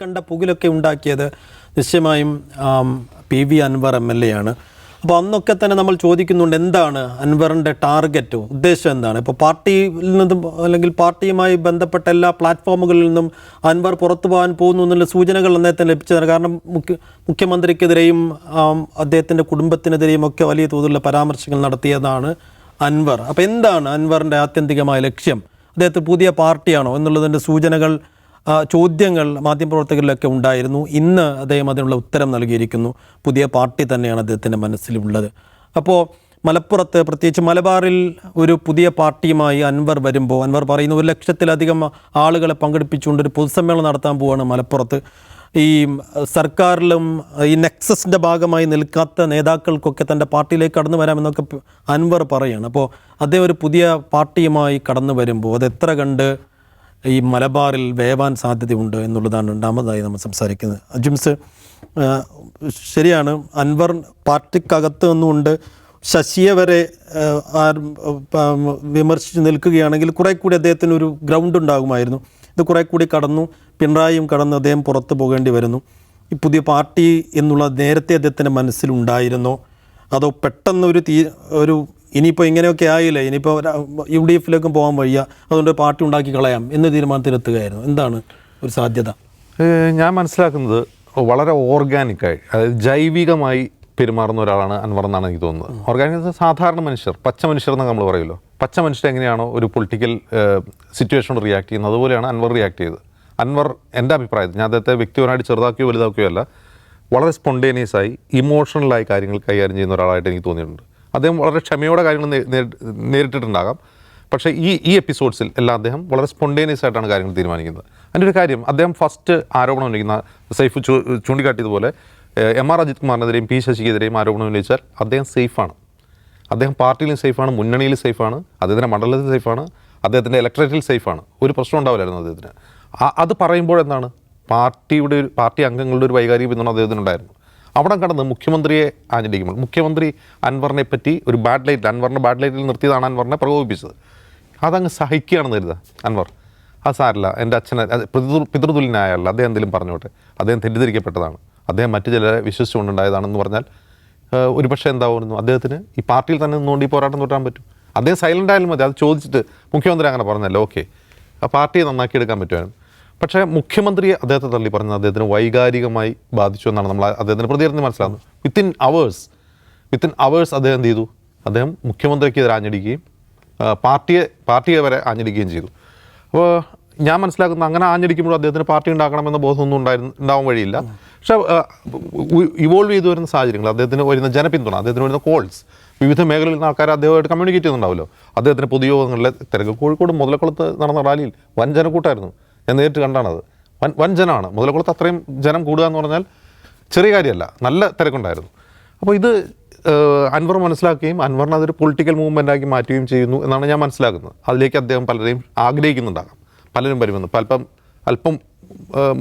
കണ്ട പുകിലൊക്കെ ഉണ്ടാക്കിയത് നിശ്ചയമായും PV അൻവർ MLA ആണ്. അപ്പോൾ അന്നൊക്കെ തന്നെ നമ്മൾ ചോദിക്കുന്നുണ്ട്, എന്താണ് അൻവറിൻ്റെ ടാർഗറ്റ്, ഉദ്ദേശം എന്താണ്? ഇപ്പോൾ പാർട്ടിയിൽ നിന്നും അല്ലെങ്കിൽ പാർട്ടിയുമായി ബന്ധപ്പെട്ട എല്ലാ പ്ലാറ്റ്ഫോമുകളിൽ നിന്നും അൻവർ പുറത്തു പോകാൻ പോകുന്നു എന്നുള്ള സൂചനകൾ അന്നേരത്തെ ലഭിച്ചതാണ്. കാരണം മുഖ്യമന്ത്രിക്കെതിരെയും അദ്ദേഹത്തിൻ്റെ കുടുംബത്തിനെതിരെയും ഒക്കെ വലിയ തോതിലുള്ള പരാമർശങ്ങൾ നടത്തിയതാണ് അൻവർ. അപ്പോൾ എന്താണ് അൻവറിൻ്റെ ആത്യന്തികമായ ലക്ഷ്യം? അദ്ദേഹത്തിന് പുതിയ പാർട്ടിയാണോ എന്നുള്ളതിൻ്റെ സൂചനകൾ, ചോദ്യങ്ങൾ മാധ്യമപ്രവർത്തകരിലൊക്കെ ഉണ്ടായിരുന്നു. ഇന്ന് അദ്ദേഹം അതിനുള്ള ഉത്തരം നൽകിയിരിക്കുന്നു. പുതിയ പാർട്ടി തന്നെയാണ് അദ്ദേഹത്തിൻ്റെ മനസ്സിലുള്ളത്. അപ്പോൾ മലപ്പുറത്ത്, പ്രത്യേകിച്ച് മലബാറിൽ ഒരു പുതിയ പാർട്ടിയുമായി അൻവർ വരുമ്പോൾ അൻവർ പറയുന്നു 1 ലക്ഷത്തിലധികം ആളുകളെ പങ്കെടുപ്പിച്ചുകൊണ്ട് ഒരു പൊതുസമ്മേളനം നടത്താൻ പോവുകയാണ് മലപ്പുറത്ത്. ഈ സർക്കാരിലും ഈ നെക്സസിൻ്റെ ഭാഗമായി നിൽക്കാത്ത നേതാക്കൾക്കൊക്കെ തൻ്റെ പാർട്ടിയിലേക്ക് കടന്നു വരാമെന്നൊക്കെ അൻവർ പറയുകയാണ്. അപ്പോൾ അദ്ദേഹം ഒരു പുതിയ പാർട്ടിയുമായി കടന്നു വരുമ്പോൾ അത് എത്ര കണ്ട് ഈ മലബാറിൽ വേവാൻ സാധ്യതയുണ്ട് എന്നുള്ളതാണ് രണ്ടാമതായി നമ്മൾ സംസാരിക്കുന്നത്. അജിംസ്, ശരിയാണ്, അൻവർ പാർട്ടിക്കകത്ത് നിന്നുകൊണ്ട് ശശിയെ വരെ വിമർശിച്ച് നിൽക്കുകയാണെങ്കിൽ കുറേ കൂടി അദ്ദേഹത്തിന് ഒരു ഗ്രൗണ്ട് ഉണ്ടാകുമായിരുന്നു. ഇത് കുറേ കൂടി കടന്നു, പിണറായിയും കടന്ന് അദ്ദേഹം പുറത്തു പോകേണ്ടി വരുന്നു. ഈ പുതിയ പാർട്ടി എന്നുള്ള നേരത്തെ അദ്ദേഹത്തിൻ്റെ മനസ്സിലുണ്ടായിരുന്നോ, അതോ പെട്ടെന്ന് ഒരു ഇനിയിപ്പോൾ ഇങ്ങനെയൊക്കെ ആയില്ലേ, ഇനിയിപ്പോൾ UDF-ലേക്കും പോകാൻ വയ്യ, അതുകൊണ്ട് പാർട്ടി ഉണ്ടാക്കി കളയാം എന്ന് തീരുമാനത്തിലെത്തുകയായിരുന്നു? എന്താണ് ഒരു സാധ്യത? ഞാൻ മനസ്സിലാക്കുന്നത് വളരെ ഓർഗാനിക്കായി, അതായത് ജൈവികമായി പെരുമാറുന്ന ഒരാളാണ് അൻവർ എന്നാണ് എനിക്ക് തോന്നുന്നത്. ഓർഗാനിക് സാധാരണ മനുഷ്യർ, പച്ച മനുഷ്യർ എന്നൊക്കെ നമ്മൾ പറയുമല്ലോ, പച്ച മനുഷ്യർ എങ്ങനെയാണോ ഒരു പൊളിറ്റിക്കൽ സിറ്റുവേഷനോട് റിയാക്ട് ചെയ്യുന്നത്, അതുപോലെയാണ് അൻവർ റിയാക്ട് ചെയ്തത്. അൻവർ എൻ്റെ അഭിപ്രായത്തിൽ, ഞാൻ അദ്ദേഹത്തെ വ്യക്തിപരമായിട്ട് ചെറുതാക്കുകയോ വലുതാക്കുകയോ അല്ല, വളരെ സ്പോണ്ടേനിയസായി ഇമോഷണലായി കാര്യങ്ങൾ കൈകാര്യം ചെയ്യുന്ന ഒരാളായിട്ട് എനിക്ക് തോന്നിയിട്ടുണ്ട്. അദ്ദേഹം വളരെ ക്ഷമയോടെ കാര്യങ്ങൾ നേരിട്ടിട്ടുണ്ടാകാം. പക്ഷേ ഈ എപ്പിസോഡ്സിൽ എല്ലാം അദ്ദേഹം വളരെ സ്പോണ്ടേനിയസ് ആയിട്ടാണ് കാര്യങ്ങൾ തീരുമാനിക്കുന്നത്. അതിൻ്റെ ഒരു കാര്യം, അദ്ദേഹം ഫസ്റ്റ് ആരോപണം ഉന്നയിക്കുന്ന സൈഫ് ചൂണ്ടിക്കാട്ടിയതുപോലെ MR അജിത് കുമാറിനെതിരെയും P ശശിക്കെതിരെയും ആരോപണം ഉന്നയിച്ചാൽ അദ്ദേഹം സേഫാണ്. അദ്ദേഹം പാർട്ടിയിലും സേഫാണ്, മുന്നണിയിൽ സേഫാണ്, അദ്ദേഹത്തിൻ്റെ മണ്ഡലത്തിൽ സേഫാണ്, അദ്ദേഹത്തിൻ്റെ ഇലക്ട്രേറ്റിൽ സേഫാണ്. ഒരു പ്രശ്നം ഉണ്ടാവില്ലായിരുന്നു അദ്ദേഹത്തിന്. അത് പറയുമ്പോൾ എന്താണ്, പാർട്ടി അംഗങ്ങളുടെ ഒരു വൈകാരിക പിന്തുണ അദ്ദേഹത്തിനുണ്ടായിരുന്നു. അവിടെ കടന്ന് മുഖ്യമന്ത്രിയെ ആഞ്ഞടിക്കുമ്പോൾ, മുഖ്യമന്ത്രി അൻവറിനെ പറ്റി ഒരു ബാഡ് ലൈറ്റ്, അൻവറിൻ്റെ ബാഡ് ലൈറ്റിൽ നിർത്തിയതാണ് അൻവറിനെ പ്രകോപിപ്പിച്ചത്. അതങ്ങ് സഹിക്കുകയാണെന്ന് കരുതുക അൻവർ. അത് സാരില്ല, എൻ്റെ അച്ഛനെ പിതൃതുല്യനായല്ല, അദ്ദേഹം എന്തെങ്കിലും പറഞ്ഞോട്ടെ, അദ്ദേഹം തെറ്റിദ്ധരിക്കപ്പെട്ടതാണ്, അദ്ദേഹം മറ്റു ചിലരെ വിശ്വസിച്ചുകൊണ്ടുണ്ടായതാണെന്ന് പറഞ്ഞാൽ ഒരുപക്ഷെ എന്താവുന്നു, അദ്ദേഹത്തിന് ഈ പാർട്ടിയിൽ തന്നെ നിന്നുകൊണ്ട് ഈ പോരാട്ടം തുടരാൻ പറ്റും. അദ്ദേഹം സൈലൻ്റ് ആയാലും മതി. അത് ചോദിച്ചിട്ട് മുഖ്യമന്ത്രി അങ്ങനെ പറഞ്ഞല്ലോ, ഓക്കെ, ആ പാർട്ടിയെ നന്നാക്കിയെടുക്കാൻ പറ്റുമായിരുന്നു. പക്ഷേ മുഖ്യമന്ത്രിയെ അദ്ദേഹത്തെ തള്ളി പറഞ്ഞത് അദ്ദേഹത്തിന് വൈകാരികമായി ബാധിച്ചു എന്നാണ് നമ്മൾ അദ്ദേഹത്തിൻ്റെ പ്രതികരണത്തിൽ മനസ്സിലാകുന്നത്. വിത്തിൻ അവേഴ്സ് അദ്ദേഹം എന്ത് ചെയ്തു, അദ്ദേഹം മുഖ്യമന്ത്രിക്കെതിരെ ആഞ്ഞടിക്കുകയും പാർട്ടിയെ വരെ ആഞ്ഞടിക്കുകയും ചെയ്തു. അപ്പോൾ ഞാൻ മനസ്സിലാക്കുന്നത്, അങ്ങനെ ആഞ്ഞടിക്കുമ്പോഴും അദ്ദേഹത്തിന് പാർട്ടി ഉണ്ടാക്കണമെന്ന ബോധമൊന്നും ഉണ്ടാവാൻ വഴിയില്ല. പക്ഷേ ഇവോൾവ് ചെയ്തു വരുന്ന സാഹചര്യങ്ങൾ, അദ്ദേഹത്തിന് വരുന്ന ജനപിന്തുണ, അദ്ദേഹത്തിന് വരുന്ന കോൾസ്, വിവിധ മേഖലയിൽ നിന്ന് ആൾക്കാർ അദ്ദേഹമായിട്ട് കമ്മ്യൂണിക്കേറ്റ് ചെയ്യുന്നുണ്ടാവുമല്ലോ. അദ്ദേഹത്തിന് പൊതുയോഗങ്ങളിലെ തിരക്ക്, കോഴിക്കോട് മുതലക്കുളത്ത് നടന്ന റാലിയിൽ വൻ ജനക്കൂട്ടായിരുന്നു. ഞാൻ നേരിട്ട് കണ്ടാണത്. വൻ ജനമാണ്. മുതലക്കുളത്ത് അത്രയും ജനം കൂടുക എന്ന് പറഞ്ഞാൽ ചെറിയ കാര്യമല്ല, നല്ല തിരക്കുണ്ടായിരുന്നു. അപ്പോൾ ഇത് അൻവർ മനസ്സിലാക്കുകയും അൻവറിനെ അതൊരു പൊളിറ്റിക്കൽ മൂവ്മെൻ്റാക്കി മാറ്റുകയും ചെയ്യുന്നു എന്നാണ് ഞാൻ മനസ്സിലാക്കുന്നത്. അതിലേക്ക് അദ്ദേഹം പലരെയും ആഗ്രഹിക്കുന്നുണ്ടാകാം, പലരും വരുമെന്ന്. അല്പം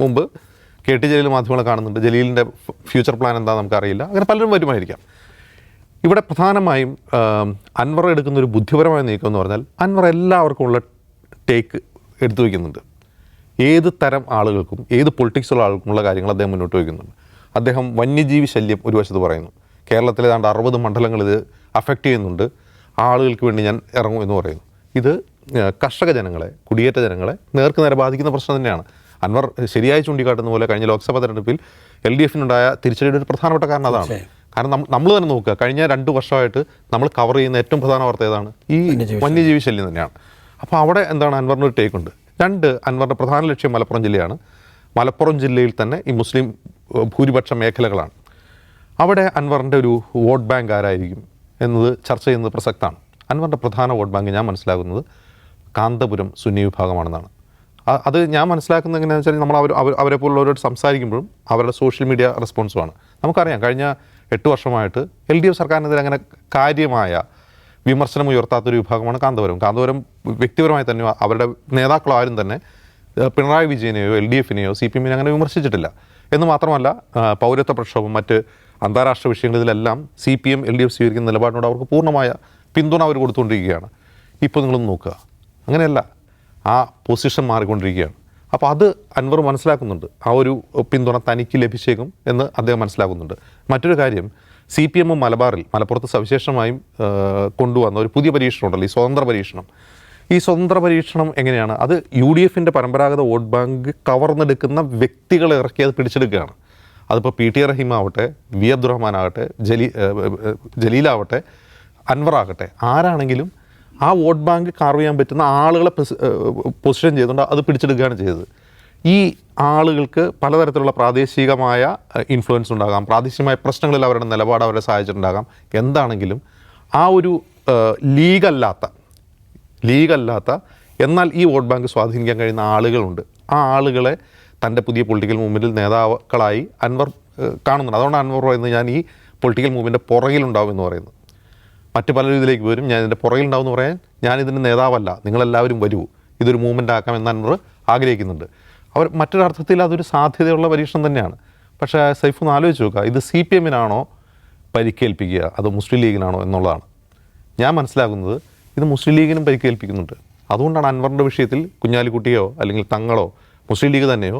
മുമ്പ് KT ജലീൽ മാധ്യമങ്ങളെ കാണുന്നുണ്ട്. ജലീലിൻ്റെ ഫ്യൂച്ചർ പ്ലാൻ എന്താണെന്ന് നമുക്കറിയില്ല. അങ്ങനെ പലരും വരുമായിരിക്കാം. ഇവിടെ പ്രധാനമായും അൻവർ എടുക്കുന്ന ഒരു ബുദ്ധിപരമായ നീക്കം എന്ന് പറഞ്ഞാൽ, അൻവർ എല്ലാവർക്കും ഉള്ള ടേക്ക് എടുത്തു വയ്ക്കുന്നുണ്ട്. ഏത് തരം ആളുകൾക്കും, ഏത് പൊളിറ്റിക്സുള്ള ആൾക്കുമുള്ള കാര്യങ്ങൾ അദ്ദേഹം മുന്നോട്ട് വയ്ക്കുന്നുണ്ട്. അദ്ദേഹം വന്യജീവി ശല്യം ഒരു വശത്ത് പറയുന്നു. കേരളത്തിലെ ഏതാണ്ട് 60 മണ്ഡലങ്ങൾ ഇത് അഫക്റ്റ് ചെയ്യുന്നുണ്ട്, ആളുകൾക്ക് വേണ്ടി ഞാൻ ഇറങ്ങും എന്ന് പറയുന്നു. ഇത് കർഷക ജനങ്ങളെ, കുടിയേറ്റ ജനങ്ങളെ നേർക്കുനേരെ ബാധിക്കുന്ന പ്രശ്നം തന്നെയാണ്. അൻവർ ശരിയായി ചൂണ്ടിക്കാട്ടുന്ന പോലെ കഴിഞ്ഞ ലോക്സഭാ തെരഞ്ഞെടുപ്പിൽ LDF-നുണ്ടായ തിരിച്ചടിയുടെ ഒരു പ്രധാനപ്പെട്ട കാരണം അതാണ്. കാരണം നമ്മൾ തന്നെ നോക്കുക, കഴിഞ്ഞ 2 വർഷമായിട്ട് നമ്മൾ കവർ ചെയ്യുന്ന ഏറ്റവും പ്രധാന വാർത്ത ഏതാണ്? ഈ വന്യജീവി ശല്യം തന്നെയാണ്. അപ്പോൾ അവിടെ എന്താണ്, അൻവറിന് ഒരു ടേക്ക് ഉണ്ട്. 2, അൻവറിൻ്റെ പ്രധാന ലക്ഷ്യം മലപ്പുറം ജില്ലയാണ്. മലപ്പുറം ജില്ലയിൽ തന്നെ ഈ മുസ്ലിം ഭൂരിപക്ഷ മേഖലകളാണ്. അവിടെ അൻവറിൻ്റെ ഒരു വോട്ട് ബാങ്ക് ആരായിരിക്കും എന്നത് ചർച്ച ചെയ്യുന്നത് പ്രസക്തമാണ്. അൻവറിൻ്റെ പ്രധാന വോട്ട് ബാങ്ക് ഞാൻ മനസ്സിലാക്കുന്നത് കാന്തപുരം സുന്നി വിഭാഗമാണെന്നാണ്. അത് ഞാൻ മനസ്സിലാക്കുന്നത് എങ്ങനെയാണെന്ന് വെച്ചാൽ, നമ്മൾ അവരെ പോലുള്ളവരോട് സംസാരിക്കുമ്പോഴും അവരുടെ സോഷ്യൽ മീഡിയ റെസ്പോൺസുമാണ്. നമുക്കറിയാം, കഴിഞ്ഞ 8 വർഷമായിട്ട് LDF സർക്കാരിനെതിരെ അങ്ങനെ കാര്യമായ വിമർശനം ഉയർത്താത്തൊരു വിഭാഗമാണ് കാന്തപുരം. വ്യക്തിപരമായി തന്നെ അവരുടെ നേതാക്കളോ ആരും തന്നെ പിണറായി വിജയനെയോ LDF-നെയോ CPM-നെയോ അങ്ങനെ വിമർശിച്ചിട്ടില്ല. എന്ന് മാത്രമല്ല, പൗരത്വ പ്രക്ഷോഭം, മറ്റ് അന്താരാഷ്ട്ര വിഷയങ്ങളിലെല്ലാം CPM LDF സ്വീകരിക്കുന്ന നിലപാടിനോട് അവർക്ക് പൂർണ്ണമായ പിന്തുണ അവർ കൊടുത്തുകൊണ്ടിരിക്കുകയാണ്. ഇപ്പോൾ നിങ്ങളൊന്ന് നോക്കുക, അങ്ങനെയല്ല, ആ പൊസിഷൻ മാറിക്കൊണ്ടിരിക്കുകയാണ്. അപ്പോൾ അത് അൻവർ മനസ്സിലാക്കുന്നുണ്ട്. ആ ഒരു പിന്തുണ തനിക്ക് ലഭിച്ചേക്കും എന്ന് അദ്ദേഹം മനസ്സിലാക്കുന്നുണ്ട്. മറ്റൊരു കാര്യം, CPM മലബാറിൽ, മലപ്പുറത്ത് സവിശേഷമായും കൊണ്ടുവന്ന ഒരു പുതിയ പരീക്ഷണം ഉണ്ടല്ലോ, ഈ സ്വതന്ത്ര പരീക്ഷണം. ഈ സ്വതന്ത്ര പരീക്ഷണം എങ്ങനെയാണ്? അത് UDFൻ്റെ പരമ്പരാഗത വോട്ട് ബാങ്ക് കവർന്നെടുക്കുന്ന വ്യക്തികളെ ഇറക്കി അത് പിടിച്ചെടുക്കുകയാണ്. അതിപ്പോൾ PT റഹീം ആവട്ടെ, V അബ്ദുറഹ്മാൻ ആകട്ടെ, ജലീലാവട്ടെ, അൻവറാകട്ടെ, ആരാണെങ്കിലും ആ വോട്ട് ബാങ്ക് കാർവ് ചെയ്യാൻ പറ്റുന്ന ആളുകളെ പൊസിഷൻ ചെയ്തുകൊണ്ട് അത് പിടിച്ചെടുക്കുകയാണ് ചെയ്തത്. ഈ ആളുകൾക്ക് പലതരത്തിലുള്ള പ്രാദേശികമായ ഇൻഫ്ലുവൻസ് ഉണ്ടാകാം, പ്രാദേശികമായ പ്രശ്നങ്ങളിൽ അവരുടെ നിലപാട് അവരെ സഹായിച്ചിട്ടുണ്ടാകാം. എന്താണെങ്കിലും ആ ഒരു ലീഗല്ലാത്ത എന്നാൽ ഈ വോട്ട് ബാങ്ക് സ്വാധീനിക്കാൻ കഴിയുന്ന ആളുകളുണ്ട്. ആ ആളുകളെ തൻ്റെ പുതിയ പൊളിറ്റിക്കൽ മൂവ്മെൻറ്റിൽ നേതാക്കളായി അൻവർ കാണുന്നുണ്ട്. അതുകൊണ്ടാണ് അൻവർ പറയുന്നത് ഞാൻ ഈ പൊളിറ്റിക്കൽ മൂവ്മെൻറ്റ് പുറകിലുണ്ടാവും എന്ന് പറയുന്നത്. മറ്റു പലരും ഇതിലേക്ക് വരും, ഞാൻ ഇതിൻ്റെ പുറകിലുണ്ടാവും എന്ന് പറയാൻ ഞാനിതിൻ്റെ നേതാവല്ല, നിങ്ങളെല്ലാവരും വരൂ, ഇതൊരു മൂവ്മെൻ്റ് ആക്കാമെന്ന് അൻവർ ആഗ്രഹിക്കുന്നുണ്ട്. അവർ മറ്റൊരർത്ഥത്തിൽ അതൊരു സാധ്യതയുള്ള പരീക്ഷണം തന്നെയാണ്. പക്ഷേ സൈഫ് ഒന്ന് ആലോചിച്ച് നോക്കുക, ഇത് CPMനാണോ പരിക്കേൽപ്പിക്കുക അതോ മുസ്ലിം ലീഗിനാണോ എന്നുള്ളതാണ്. ഞാൻ മനസ്സിലാക്കുന്നത് ഇത് മുസ്ലിം ലീഗിനും പരിക്കേൽപ്പിക്കുന്നുണ്ട്. അതുകൊണ്ടാണ് അൻവറിൻ്റെ വിഷയത്തിൽ കുഞ്ഞാലിക്കുട്ടിയോ അല്ലെങ്കിൽ തങ്ങളോ മുസ്ലിം ലീഗ് തന്നെയോ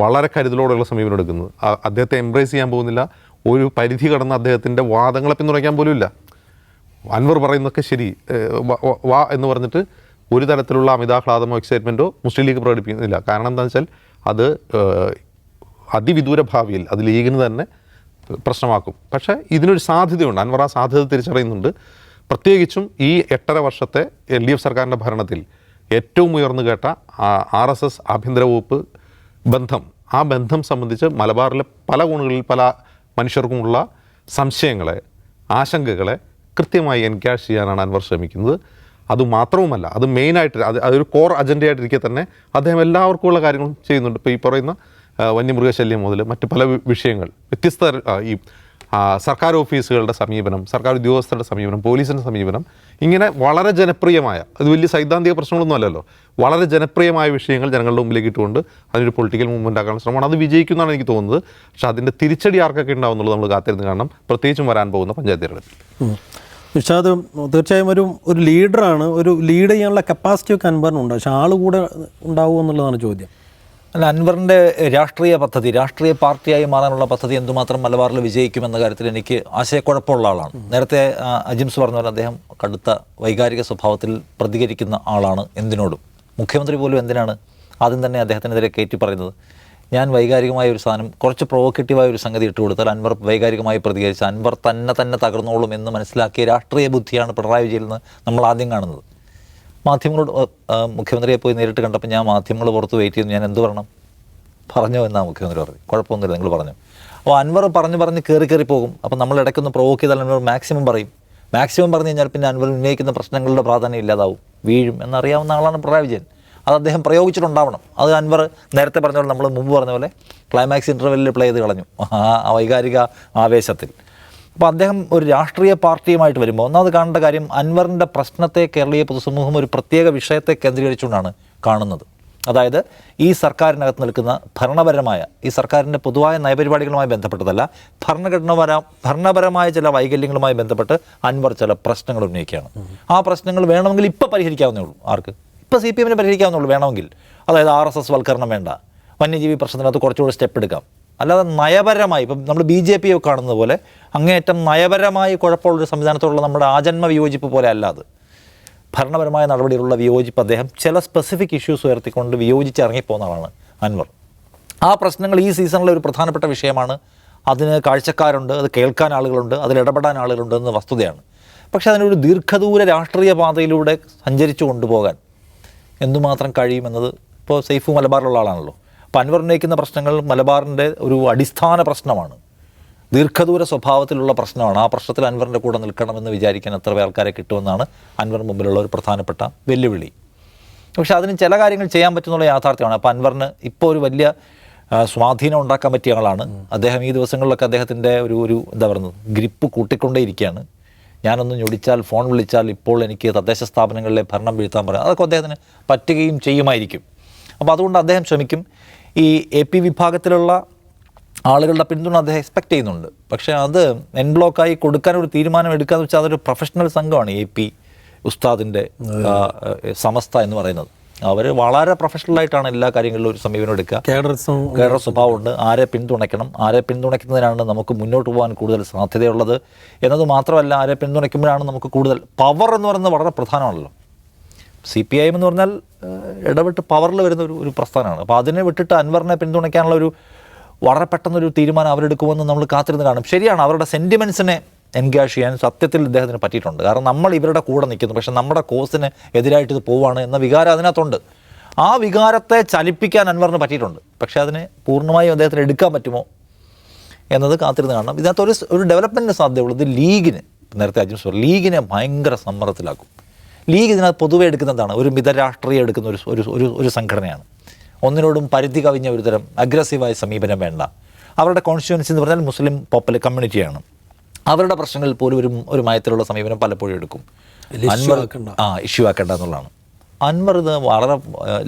വളരെ കരുതലോടെയുള്ള സമീപനം എടുക്കുന്നത്. അദ്ദേഹത്തെ എംബ്രേസ് ചെയ്യാൻ പോകുന്നില്ല, ഒരു പരിധി കടന്ന് അദ്ദേഹത്തിൻ്റെ വാദങ്ങളെ പിന്തുണയ്ക്കാൻ പോലും ഇല്ല. അൻവർ പറയുന്നതൊക്കെ ശരി വാ എന്ന് പറഞ്ഞിട്ട് ഒരു തരത്തിലുള്ള അമിതാഹ്ലാദമോ എക്സൈറ്റ്മെൻറ്റോ മുസ്ലിം ലീഗ് പ്രകടിപ്പിക്കുന്നില്ല. കാരണം എന്താണെന്ന് വെച്ചാൽ അത് അതിവിദൂര ഭാവിയിൽ അത് ലീഗിന് തന്നെ പ്രശ്നമാക്കും. പക്ഷേ ഇതിനൊരു സാധ്യതയുണ്ട്, അൻവർ ആ സാധ്യത തിരിച്ചറിയുന്നുണ്ട്. പ്രത്യേകിച്ചും ഈ 8.5 വർഷത്തെ LDF സർക്കാരിൻ്റെ ഭരണത്തിൽ ഏറ്റവും ഉയർന്നു കേട്ട RSS ആഭ്യന്തര വകുപ്പ് ബന്ധം, ആ ബന്ധം സംബന്ധിച്ച് മലബാറിലെ പല കോണുകളിൽ പല മനുഷ്യർക്കുമുള്ള സംശയങ്ങളെ, ആശങ്കകളെ കൃത്യമായി എൻകാഷ് ചെയ്യാനാണ് അൻവർ ശ്രമിക്കുന്നത്. അതുമാത്രവുമല്ല, അത് മെയിനായിട്ട് അതൊരു കോർ അജണ്ടയായിട്ടിരിക്കെ തന്നെ അദ്ദേഹം എല്ലാവർക്കുമുള്ള കാര്യങ്ങളും ചെയ്യുന്നുണ്ട്. ഇപ്പോൾ ഈ പറയുന്ന വന്യമൃഗശല്യം മുതൽ മറ്റ് പല വിഷയങ്ങൾ, വ്യത്യസ്ത ഈ സർക്കാർ ഓഫീസുകളുടെ സമീപനം, സർക്കാർ ഉദ്യോഗസ്ഥരുടെ സമീപനം, പോലീസിൻ്റെ സമീപനം, ഇങ്ങനെ വളരെ ജനപ്രിയമായ, അത് വലിയ സൈദ്ധാന്തിക പ്രശ്നങ്ങളൊന്നും അല്ലല്ലോ, വളരെ ജനപ്രിയമായ വിഷയങ്ങൾ ജനങ്ങളുടെ മുമ്പിലേക്ക് ഇട്ടുകൊണ്ട് അതിനൊരു പൊളിറ്റിക്കൽ മൂവ്മെൻ്റ് ആക്കാനുള്ള ശ്രമമാണ്. അത് വിജയിക്കുന്നതാണ് എനിക്ക് തോന്നുന്നത്. പക്ഷേ അതിൻ്റെ തിരിച്ചടി ആർക്കൊക്കെ ഉണ്ടാവുന്നുള്ളത് നമ്മൾ കാത്തിരുന്ന് കാണണം, പ്രത്യേകിച്ചും വരാൻ പോകുന്ന പഞ്ചായത്ത് തിരഞ്ഞെടുപ്പിൽ. നിഷാദ്, തീർച്ചയായും ഒരു ലീഡറാണ്, ഒരു ലീഡ് ചെയ്യാനുള്ള കപ്പാസിറ്റി ഒക്കെ അൻവറിനുണ്ട്. പക്ഷേ ആൾ കൂടെ ഉണ്ടാവുമോ എന്നുള്ളതാണ് ചോദ്യം. അല്ല, അൻവറിൻ്റെ രാഷ്ട്രീയ പദ്ധതി, രാഷ്ട്രീയ പാർട്ടിയായി മാറാനുള്ള പദ്ധതി എന്തുമാത്രം മലബാറിൽ വിജയിക്കുമെന്ന കാര്യത്തിൽ എനിക്ക് ആശയക്കുഴപ്പമുള്ള ആളാണ്. നേരത്തെ അജിംസ് പറഞ്ഞ പോലെ അദ്ദേഹം കടുത്ത വൈകാരിക സ്വഭാവത്തിൽ പ്രതികരിക്കുന്ന ആളാണ് എന്തിനോടും. മുഖ്യമന്ത്രി പോലും എന്തിനാണ് ആദ്യം തന്നെ അദ്ദേഹത്തിനെതിരെ കയറ്റി പറയുന്നത്? ഞാൻ വൈകാരികമായ ഒരു സാധനം, കുറച്ച് പ്രൊവോക്കേറ്റീവായ ഒരു സംഗതി ഇട്ട് കൊടുത്താൽ അൻവർ വൈകാരികമായി പ്രതികരിച്ച് അൻവർ തന്നെ തകർന്നോളും എന്ന് മനസ്സിലാക്കിയ രാഷ്ട്രീയ ബുദ്ധിയാണ് പിണറായി വിജയനിൽ നിന്ന് നമ്മൾ ആദ്യം കാണുന്നത്. മാധ്യമങ്ങളോട് മുഖ്യമന്ത്രിയെ പോയി നേരിട്ട് കണ്ടപ്പോൾ ഞാൻ മാധ്യമങ്ങൾ പുറത്ത് വെയിറ്റ് ചെയ്യുന്നു, ഞാൻ എന്ത് പറയണം പറഞ്ഞോ എന്നാണ് മുഖ്യമന്ത്രി പറഞ്ഞു. കുഴപ്പമൊന്നുമില്ല, നിങ്ങൾ പറഞ്ഞു. അപ്പോൾ അൻവർ പറഞ്ഞ് കയറി പോകും. അപ്പോൾ നമ്മൾ ഇടയ്ക്കൊന്ന് പ്രൊവോക്ക് ചെയ്താൽ അൻവർ മാക്സിമം പറയും. മാക്സിമം പറഞ്ഞു കഴിഞ്ഞാൽ പിന്നെ അൻവർ ഉന്നയിക്കുന്ന പ്രശ്നങ്ങളുടെ പ്രാധാന്യം ഇല്ലാതാവും, വീഴും എന്നറിയാവുന്ന ആളാണ് പിണറായി വിജയൻ. അത് അദ്ദേഹം പ്രയോഗിച്ചിട്ടുണ്ടാവണം. അത് അൻവർ നേരത്തെ പറഞ്ഞ പോലെ, നമ്മൾ മുമ്പ് പറഞ്ഞ പോലെ ക്ലൈമാക്സ് ഇൻ്റർവെല്ലിൽ പ്ലേ ചെയ്ത് കളഞ്ഞു ആ വൈകാരിക ആവേശത്തിൽ. അപ്പോൾ അദ്ദേഹം ഒരു രാഷ്ട്രീയ പാർട്ടിയുമായിട്ട് വരുമ്പോൾ ഒന്നാമത് കാണേണ്ട കാര്യം, അൻവറിൻ്റെ പ്രശ്നത്തെ കേരളീയ പൊതുസമൂഹം ഒരു പ്രത്യേക വിഷയത്തെ കേന്ദ്രീകരിച്ചുകൊണ്ടാണ് കാണുന്നത്. അതായത് ഈ സർക്കാരിനകത്ത് നിൽക്കുന്ന ഭരണപരമായ, ഈ സർക്കാരിൻ്റെ പൊതുവായ നയപരിപാടികളുമായി ബന്ധപ്പെട്ടതല്ല, ഭരണപരമായ ചില വൈകല്യങ്ങളുമായി ബന്ധപ്പെട്ട് അൻവർ ചില പ്രശ്നങ്ങൾ ഉന്നയിക്കുകയാണ്. ആ പ്രശ്നങ്ങൾ വേണമെങ്കിൽ ഇപ്പോൾ പരിഹരിക്കാവുന്നേ ഉള്ളൂ. ആർക്ക്? ഇപ്പോൾ CPMന് പരിഹരിക്കാവുന്നുള്ളൂ വേണമെങ്കിൽ. അതായത് RSS വൽക്കരണം വേണ്ട, വന്യജീവി പ്രശ്നത്തിനകത്ത് കുറച്ചുകൂടി സ്റ്റെപ്പ് എടുക്കാം. അല്ലാതെ നയപരമായി ഇപ്പം നമ്മൾ BJP കാണുന്നത് പോലെ അങ്ങേയറ്റം നയപരമായി കുഴപ്പമുള്ളൊരു സംവിധാനത്തോടുള്ള നമ്മുടെ ആജന്മ വിയോജിപ്പ് പോലെ അല്ലാതെ ഭരണപരമായ നടപടിയിലുള്ള വിയോജിപ്പ് അദ്ദേഹം ചില സ്പെസിഫിക് ഇഷ്യൂസ് ഉയർത്തിക്കൊണ്ട് വിയോജിച്ച് ഇറങ്ങിപ്പോകുന്ന ആളാണ് അൻവർ. ആ പ്രശ്നങ്ങൾ ഈ സീസണിലെ ഒരു പ്രധാനപ്പെട്ട വിഷയമാണ്. അതിന് കാഴ്ചക്കാരുണ്ട്, അത് കേൾക്കാൻ ആളുകളുണ്ട്, അതിലിടപെടാൻ ആളുകളുണ്ട് എന്ന വസ്തുതയാണ്. പക്ഷേ അതിനൊരു ദീർഘദൂര രാഷ്ട്രീയ പാതയിലൂടെ സഞ്ചരിച്ചു കൊണ്ടുപോകാൻ എന്തുമാത്രം കഴിയുമെന്നത് ഇപ്പോൾ സൈഫു മലബാറിലുള്ള ആളാണല്ലോ. അപ്പോൾ അൻവർ ഉന്നയിക്കുന്ന പ്രശ്നങ്ങൾ മലബാറിൻ്റെ ഒരു അടിസ്ഥാന പ്രശ്നമാണ്, ദീർഘദൂര സ്വഭാവത്തിലുള്ള പ്രശ്നമാണ്. ആ പ്രശ്നത്തിൽ അൻവറിൻ്റെ കൂടെ നിൽക്കണമെന്ന് വിചാരിക്കാൻ എത്ര ആൾക്കാരെ കിട്ടുമെന്നാണ് അൻവർ മുമ്പിലുള്ള ഒരു പ്രധാനപ്പെട്ട വെല്ലുവിളി. പക്ഷേ അതിന് ചില കാര്യങ്ങൾ ചെയ്യാൻ പറ്റുന്നുള്ള യാഥാർത്ഥ്യമാണ്. അപ്പോൾ അൻവറിന് ഇപ്പോൾ ഒരു വലിയ സ്വാധീനം ഉണ്ടാക്കാൻ പറ്റിയ ആളാണ് അദ്ദേഹം. ഈ ദിവസങ്ങളിലൊക്കെ അദ്ദേഹത്തിൻ്റെ ഒരു എന്താ പറയുന്നത്, ഗ്രിപ്പ് കൂട്ടിക്കൊണ്ടേയിരിക്കുകയാണ്. ഞാനൊന്ന് ഞൊടിച്ചാൽ, ഫോൺ വിളിച്ചാൽ ഇപ്പോൾ എനിക്ക് തദ്ദേശ സ്ഥാപനങ്ങളിലെ ഭരണം വീഴ്ത്താൻ പറയാം, അതൊക്കെ അദ്ദേഹത്തിന് പറ്റുകയും ചെയ്യുമായിരിക്കും. അപ്പോൾ അതുകൊണ്ട് അദ്ദേഹം ശ്രമിക്കും. ഈ AP വിഭാഗത്തിലുള്ള ആളുകളുടെ പിന്തുണ അദ്ദേഹം എക്സ്പെക്റ്റ് ചെയ്യുന്നുണ്ട്. പക്ഷേ അത് എൻ ബ്ലോക്കായി കൊടുക്കാനൊരു തീരുമാനം എടുക്കാന്ന് വെച്ചാൽ അതൊരു പ്രൊഫഷണൽ സംഘമാണ് AP ഉസ്താദിൻ്റെ സമസ്ത എന്ന് പറയുന്നത്. അവർ വളരെ പ്രൊഫഷണലായിട്ടാണ് എല്ലാ കാര്യങ്ങളിലും ഒരു സമീപനം എടുക്കുക. കേഡർ സ്വഭാവമുണ്ട്. ആരെ പിന്തുണയ്ക്കണം, ആരെ പിന്തുണയ്ക്കുന്നതിനാണ് നമുക്ക് മുന്നോട്ട് പോകാൻ കൂടുതൽ സാധ്യതയുള്ളത് എന്നത് മാത്രമല്ല, ആരെ പിന്തുണയ്ക്കുമ്പോഴാണ് നമുക്ക് കൂടുതൽ പവർ എന്ന് പറയുന്നത് വളരെ പ്രധാനമാണല്ലോ. CPIM എന്ന് പറഞ്ഞാൽ ഇടവിട്ട് പവറിൽ വരുന്ന ഒരു പ്രസ്ഥാനമാണ്. അപ്പോൾ അതിനെ വിട്ടിട്ട് അൻവറിനെ പിന്തുണയ്ക്കാനുള്ള ഒരു വളരെ പെട്ടെന്നൊരു തീരുമാനം അവരെടുക്കുമെന്ന് നമ്മൾ കാത്തിരുന്ന് കാണും. ശരിയാണ്, അവരുടെ സെൻറ്റിമെൻറ്റ്സിനെ എൻഗേജ് ചെയ്യാൻ സത്യത്തിൽ ഇദ്ദേഹത്തിന് പറ്റിയിട്ടുണ്ട്. കാരണം നമ്മൾ ഇവരുടെ കൂടെ നിൽക്കുന്നു, പക്ഷേ നമ്മുടെ കോസിന് എതിരായിട്ട് ഇത് പോവുകയാണ് എന്ന വികാരം അതിനകത്തുണ്ട്. ആ വികാരത്തെ ചലിപ്പിക്കാൻ അൻവറിന് പറ്റിയിട്ടുണ്ട്. പക്ഷേ അതിനെ പൂർണ്ണമായും അദ്ദേഹത്തിന് എടുക്കാൻ പറ്റുമോ എന്നത് കാത്തിരുന്ന് കാണണം. ഇതിനകത്ത് ഒരു ഡെവലപ്മെൻറ്റിന് സാധ്യതയുള്ളത് ലീഗിന്, നേരത്തെ അജിംസ് പറഞ്ഞു, ലീഗിനെ ഭയങ്കര സമ്മർദ്ദത്തിലാക്കും. ലീഗ് ഇതിനകത്ത് പൊതുവെ എടുക്കുന്നതാണ് ഒരു മിതരാഷ്ട്രീയം എടുക്കുന്ന ഒരു സംഘടനയാണ്. ഒന്നിനോടും പരിധി കവിഞ്ഞ ഒരു തരം അഗ്രസീവായ സമീപനം വേണ്ട. അവരുടെ കോൺസ്റ്റിറ്റ്യുവൻസി എന്ന് പറഞ്ഞാൽ മുസ്ലിം പോപ്പുലർ കമ്മ്യൂണിറ്റിയാണ്. അവരുടെ പ്രശ്നങ്ങളിൽ പോലും ഒരു മയത്തിലുള്ള സമീപനം പലപ്പോഴും എടുക്കും. ഇഷ്യൂ ആക്കേണ്ട എന്നുള്ളതാണ്. അൻവർ ഇത് വളരെ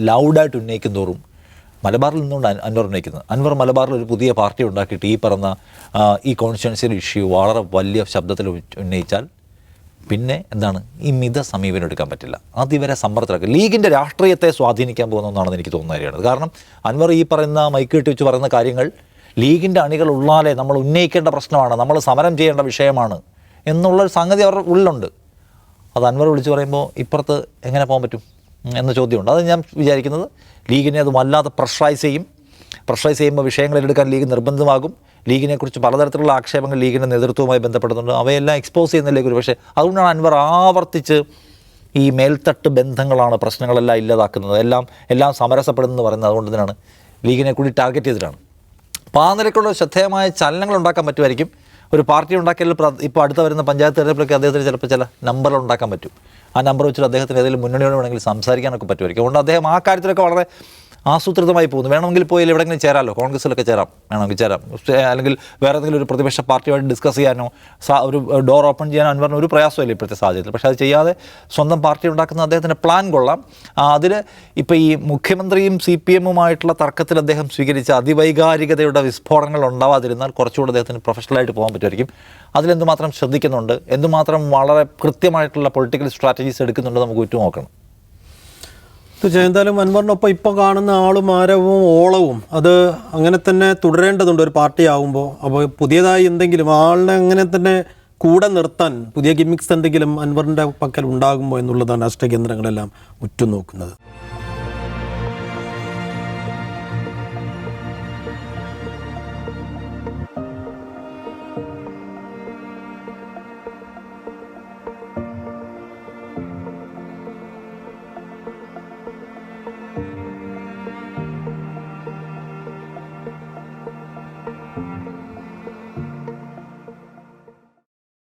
ലൗഡായിട്ട് ഉന്നയിക്കും തോറും മലബാറിൽ നിന്നുകൊണ്ട് അൻവർ ഉന്നയിക്കുന്നത്. അൻവർ മലബാറിൽ ഒരു പുതിയ പാർട്ടി ഉണ്ടാക്കിയിട്ട് ഈ പറഞ്ഞ ഈ കോൺസ്റ്റിറ്റ്യുവൻസിയുടെ ഇഷ്യൂ വളരെ വലിയ ശബ്ദത്തിൽ ഉന്നയിച്ചാൽ പിന്നെ എന്താണ്, ഈ മിത സമീപനം എടുക്കാൻ പറ്റില്ല. അതിവരെ സമ്മർദ്ദത്തിലാക്കുക. ലീഗിൻ്റെ രാഷ്ട്രീയത്തെ സ്വാധീനിക്കാൻ പോകുന്ന ഒന്നാണെന്ന് എനിക്ക് തോന്നുന്ന കാര്യമാണ്. കാരണം അൻവർ ഈ പറയുന്ന മൈക്ക് കെട്ടി വെച്ച് പറയുന്ന കാര്യങ്ങൾ ലീഗിൻ്റെ അണികൾ ഉള്ളാലേ നമ്മൾ ഉന്നയിക്കേണ്ട പ്രശ്നമാണ്, നമ്മൾ സമരം ചെയ്യേണ്ട വിഷയമാണ് എന്നുള്ളൊരു സംഗതി അവരുടെ ഉള്ളിലുണ്ട്. അത് അൻവർ വിളിച്ച് പറയുമ്പോൾ ഇപ്പുറത്ത് എങ്ങനെ പോകാൻ പറ്റും എന്ന ചോദ്യമുണ്ട്. അത് ഞാൻ വിചാരിക്കുന്നത് ലീഗിനെ അത് വല്ലാതെ പ്രഷറൈസ് ചെയ്യുമ്പോൾ വിഷയങ്ങളെടുക്കാൻ ലീഗ് നിർബന്ധമാകും. ലീഗിനെക്കുറിച്ച് പലതരത്തിലുള്ള ആക്ഷേപങ്ങൾ ലീഗിൻ്റെ നേതൃത്വവുമായി ബന്ധപ്പെടുന്നുണ്ട്. അവയെല്ലാം എക്സ്പോസ് ചെയ്യുന്നതിലേക്ക് ഒരു പക്ഷേ അതുകൊണ്ടാണ് അൻവർ ആവർത്തിച്ച് ഈ മേൽത്തട്ട് ബന്ധങ്ങളാണ് പ്രശ്നങ്ങളെല്ലാം ഇല്ലാതാക്കുന്നത്, എല്ലാം സമരസപ്പെടുന്നതെന്ന് പറയുന്നത് അതുകൊണ്ട് തന്നെയാണ്, ലീഗിനെ കൂടി ടാർഗറ്റ് ചെയ്തിട്ടാണ്. അപ്പോൾ ആ നിലയ്ക്കുള്ള ശ്രദ്ധേയമായ ചലനങ്ങൾ ഉണ്ടാക്കാൻ പറ്റുമായിരിക്കും. ഒരു പാർട്ടി ഉണ്ടാക്കിയാൽ ഇപ്പോൾ അടുത്ത വരുന്ന പഞ്ചായത്ത് തെരഞ്ഞെടുപ്പിലൊക്കെ അദ്ദേഹത്തിന് ചിലപ്പോൾ ചില നമ്പറുകൾ ഉണ്ടാക്കാൻ പറ്റും. ആ നമ്പർ വെച്ചിട്ട് അദ്ദേഹത്തിന് ഏതെങ്കിലും മുന്നണിയോട് വേണമെങ്കിൽ സംസാരിക്കാനൊക്കെ പറ്റുമായിരിക്കും. അതുകൊണ്ട് അദ്ദേഹം ആ കാര്യത്തിലൊക്കെ വളരെ ആസൂത്രിതമായി പോകുന്നു. വേണമെങ്കിൽ പോയി എവിടെയെങ്കിലും ചേരാമല്ലോ, കോൺഗ്രസ്സിലൊക്കെ വേണമെങ്കിൽ ചേരാം, അല്ലെങ്കിൽ വേറെ ഏതെങ്കിലും ഒരു പ്രതിപക്ഷ പാർട്ടിയുമായിട്ട് ഡിസ്കസ് ചെയ്യാനോ ഒരു ഡോർ ഓപ്പൺ ചെയ്യാനോ അൻവറിന് ഒരു പ്രയാസമില്ല ഇപ്പോഴത്തെ സാഹചര്യത്തിൽ. പക്ഷേ അത് ചെയ്യാതെ സ്വന്തം പാർട്ടി ഉണ്ടാക്കുന്ന അദ്ദേഹത്തിൻ്റെ പ്ലാൻ കൊള്ളാം. അതിൽ ഇപ്പോൾ ഈ മുഖ്യമന്ത്രിയും CPM-ഉമായിട്ടുള്ള തർക്കത്തിൽ അദ്ദേഹം സ്വീകരിച്ച അതിവൈകാരികതയുടെ വിസ്ഫോടനങ്ങൾ ഉണ്ടാവാതിരുന്നാൽ കുറച്ചുകൂടി അദ്ദേഹത്തിന് പ്രൊഫഷണലായിട്ട് പോകാൻ പറ്റുമായിരിക്കും. അതിലെന്തുമാത്രം ശ്രദ്ധിക്കുന്നുണ്ട്, എന്തുമാത്രം വളരെ കൃത്യമായിട്ടുള്ള പൊളിറ്റിക്കൽ സ്ട്രാറ്റജീസ് എടുക്കുന്നുണ്ട് നമുക്ക് ഉറ്റു നോക്കണം. എന്തായാലും അൻവറിനൊപ്പം ഇപ്പോൾ കാണുന്ന ആളും ആരവും ഓളവും അത് അങ്ങനെ തന്നെ തുടരേണ്ടതുണ്ട് ഒരു പാർട്ടി ആകുമ്പോൾ. അപ്പോൾ പുതിയതായി എന്തെങ്കിലും ആളിനെ അങ്ങനെ തന്നെ കൂടെ നിർത്താൻ പുതിയ ഗിമ്മിക്സ് എന്തെങ്കിലും അൻവറിൻ്റെ പക്കൽ ഉണ്ടാകുമോ എന്നുള്ളതാണ് രാഷ്ട്രീയ കേന്ദ്രങ്ങളെല്ലാം ഉറ്റുനോക്കുന്നത്.